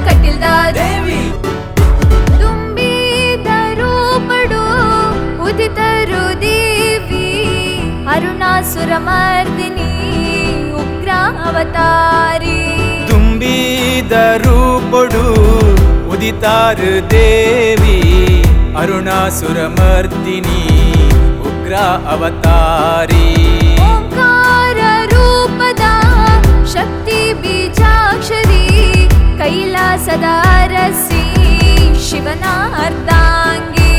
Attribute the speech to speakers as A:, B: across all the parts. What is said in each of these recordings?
A: ಕಟಿಲ್ದ ದೇವಿ ತುಂಬಿದರು ಪಡು ಉದಿತರು ದೇವಿ ಅರುಣಾಸುರ ಮರ್ದಿನಿ ಉಗ್ರ ಅವತಾರಿ
B: ತುಂಬಿದರು ಪಡು ಉದಿತಾರು ದೇವಿ ಅರುಣಾಸುರ ಮರ್ದಿನಿ ಉಗ್ರ ಅವತಾರಿ
A: ಓಂಕಾರ ರೂಪದ ಶಕ್ತಿ ಬೀಜಾಕ್ಷರಿ ಕೈಲಾಸದ ಅರಸಿ ಶಿವನ ಅರ್ಧಾಂಗಿ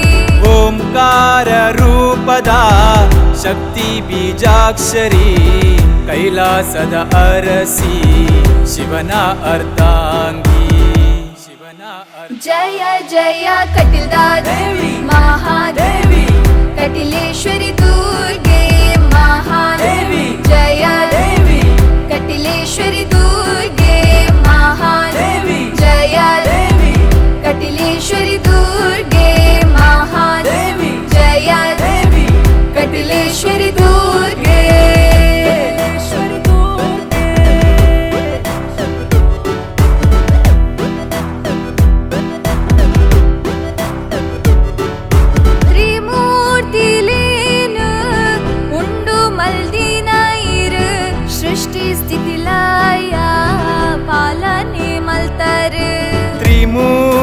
B: ಓಂಕಾರ ರೂಪದ ಶಕ್ತಿ ಬೀಜಾಕ್ಷರಿ ಕೈಲಾಸದ ಅರಸಿ ಶಿವನ ಅರ್ಧಾಂಗಿ
A: ಜಯ ಜಯ ಕಟಿಲ್ದ ದೇವಿ ಮಹಾದೇವಿ ಕಟಿಲೇಶ್ವರಿ ದುರ್ಗೆ ಮಹಾದೇವಿ ಜಯ ದೇವಿ ಕಟಿಲೇಶ್ವರಿ ದುರ್ಗೆ ಮಹಾದೇವಿ ಜಯ ದೇವಿ ಕಟಿಲೇಶ್ವರಿ ದುರ್ಗೆ ಮಹಾದೇವಿ ಜಯ ದೇವಿ ಕಟಿಲೇಶ್ವರಿ ದುರ್ಗೆ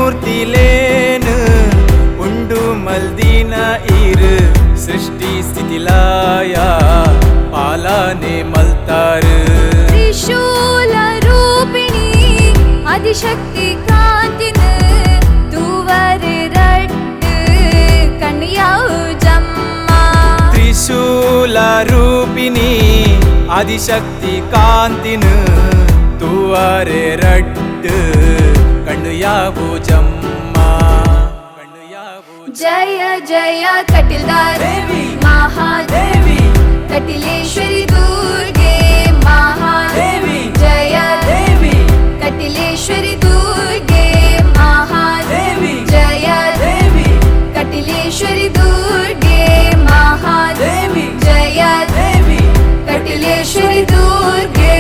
B: ತ್ರಿಮೂರ್ತಿಲೇನು ಉಂಡು ಮಲ್ದಿನ ಇರು ಸೃಷ್ಟಿ ಸ್ಥಿತಿಲಯ ಪಾಲನೆ ಮಲ್ತಾರು
A: ತ್ರಿಶೂಲ ರೂಪಿಣಿ ಆದಿಶಕ್ತಿ ಕಾಂತಿನ ತೂವರೆ ರಟ್ಟು ಕಣ್ಯಾವು ಜಮ್ಮ
B: ತ್ರಿಶೂಲ ರೂಪಿಣಿ ಆದಿಶಕ್ತಿ ಕಾಂತಿನ ತೂವರೆ ರಟ್ಟು ಕಣ್ಣು ಯಾವು ಜಮ್ಮ
A: ಜಯ ಜಯ ಕಟಿಲ್ದ ದೇವಿ ಮಹಾದೇವಿ ಕಟಿಲೇಶ್ವರಿ ದುರ್ಗೆ ಮಹಾದೇವಿ ಜಯ ದೇವಿ ಕಟಿಲೇಶ್ವರಿ ದುರ್ಗೆ ಮಹಾದೇವಿ ಜಯ ದೇವಿ ಕಟಿಲೇಶ್ವರಿ ದುರ್ಗೆ ಮಹಾದೇವಿ ಜಯ ದೇವಿ ಕಟಿಲೇಶ್ವರಿ ದುರ್ಗೆ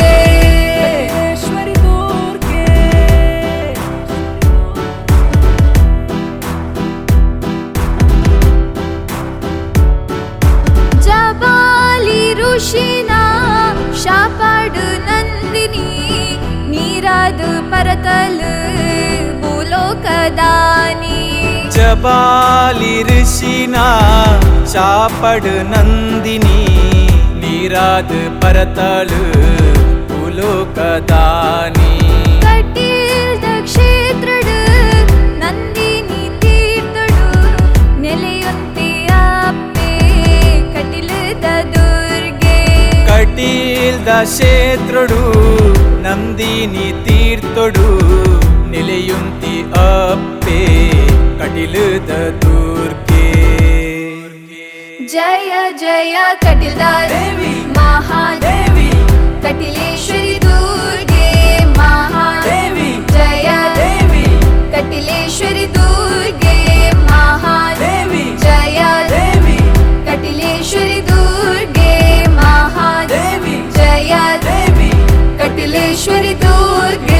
A: ಋಷಿನ ಶಾಪಾಡು ನಂದಿನಿ ನೀರಾದು ಪರತಲು ಭೂಲೋಕದಾನಿ
B: ಜಬಾಲಿ ಋಷಿನ ಶಾಪಡು ನಂದಿನಿ ನೀರಾದು ಪರತಲು ಭೂಲೋಕದಾನಿ
A: ಕಟೀಲ್ದ ಕ್ಷೇತ್ರಡು ನಂದಿನಿ ತೀರ್ಥಡು ನೆಲೆಯೊಂತೆ ಅಪ್ಪೆ ಕಟೀಲ್ದ
B: ಕಟೀಲ್ದ ಕ್ಷೇತ್ರಡು ನಂದಿನಿ ತೀರ್ಥಡು ನೆಲೆಯುಂತಿ ಅಪ್ಪೆ ಕಟೀಲ್ದ ದುರ್ಗೆ
A: ಜಯ ಜಯ ಕಟಿಲ್ದ ದೇವಿ ಮಹಾದೇವಿ ಕಟಿಲೇಶ್ವರಿ ದುರ್ಗೆ ಮಹಾದೇವಿ ಜಯ ದೇವಿ ಕಟಿಲೇಶ್ವರಿ ದುರ್ಗೆ ಮಹಾದೇವಿ ಜಯ ದೇವಿ ಕಟಿಲೇಶ್ವರಿ ದುರ್ಗೆ ಮಹಾದೇವಿ ಜಯ ದೇವಿ ಕಟಿಲೇಶ್ವರಿ ದುರ್ಗೆ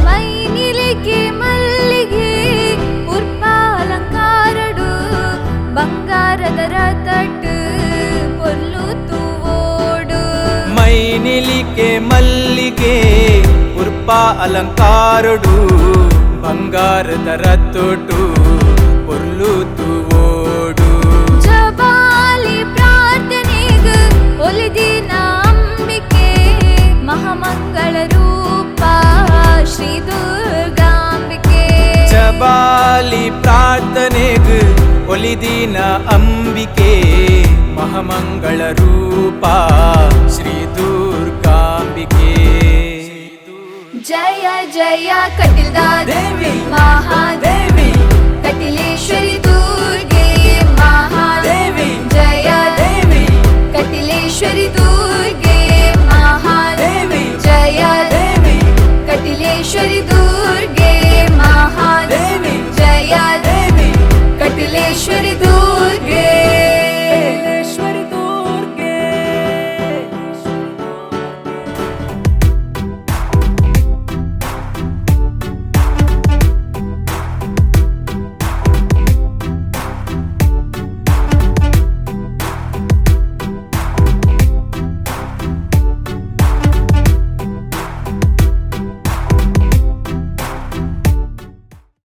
A: ಮೈನಿಲಿಗೆ ಮಲ್ಲಿಗೆ ಪುರ್ಪ ಅಲಂಕಾರಡು ಬಂಗಾರದ ರತಟ್ಟು ಪೊಲ್ಲುತ್ತು ಓಡು
B: ಮೈನಿಲಿಕೆ ಮಲ್ಲಿಗೆ ಪುರ್ಪ ಅಲಂಕಾರಡು ಬಂಗಾರದ ರತೊಟ್ಟು ಪೊರ್ಲುತು ಓಡು
A: ಜಬಾಲಿ ಪ್ರಾರ್ಥನೆಗ ಒಲಿದಿನ ಅಂಬಿಕೆ ಮಹಾಮಂಗಳ ರೂಪ ಶ್ರೀ ದುರ್ಗಾಂಬಿಕೆ
B: ಜಬಾಲಿ ಪ್ರಾರ್ಥನೆಗ್ ಒಲಿದಿನ ಅಂಬಿಕೆ ಮಹಾಮಂಗಳ ರೂಪ ಶ್ರೀ ದುರ್ಗಾಂಬಿಕೆ
A: ಜಯ ಜಯ ಕಟಿಲ್ದ ದೇವಿ ಮಹಾದೇವಿ ಕಟಿಲೇಶ್ವರಿ ದುರ್ಗೆ ಮಹಾದೇವಿ ಜಯ ದೇವಿ ಕಟಿಲೇಶ್ವರಿ ದುರ್ಗೆ ಮಹಾದೇವಿ ಜಯ ದೇವಿ ಕಟಿಲೇಶ್ವರಿ ದುರ್ಗೆ ಮಹಾದೇವಿ ಜಯ ದೇವಿ ಕಟಿಲೇಶ್ವರಿ